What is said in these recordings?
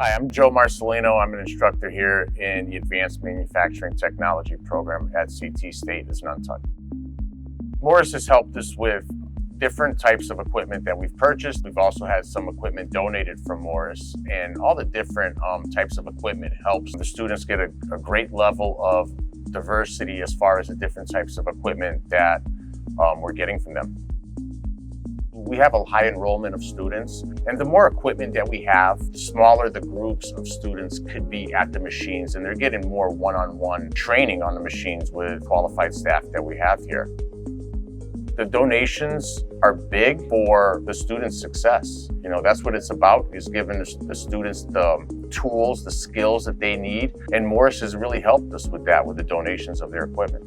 Hi, I'm Joe Marcelino. I'm an instructor here in the Advanced Manufacturing Technology program at CT State Asnuntuck. Morris has helped us with different types of equipment that we've purchased. We've also had some equipment donated from Morris, and all the different types of equipment helps the students get a great level of diversity as far as the different types of equipment that we're getting from them. We have a high enrollment of students, and the more equipment that we have, the smaller the groups of students could be at the machines, and they're getting more one-on-one training on the machines with qualified staff that we have here. The donations are big for the students' success. You know, that's what it's about, is giving the students the tools, the skills that they need, and Morris has really helped us with that, with the donations of their equipment.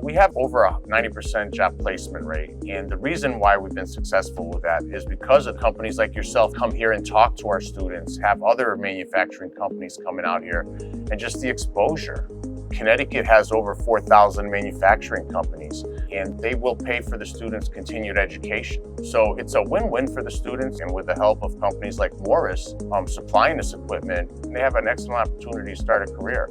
We have over a 90% job placement rate, and the reason why we've been successful with that is because of companies like yourself come here and talk to our students, have other manufacturing companies coming out here, and just the exposure. Connecticut has over 4,000 manufacturing companies, and they will pay for the students' continued education. So it's a win-win for the students, and with the help of companies like Morris supplying this equipment, they have an excellent opportunity to start a career.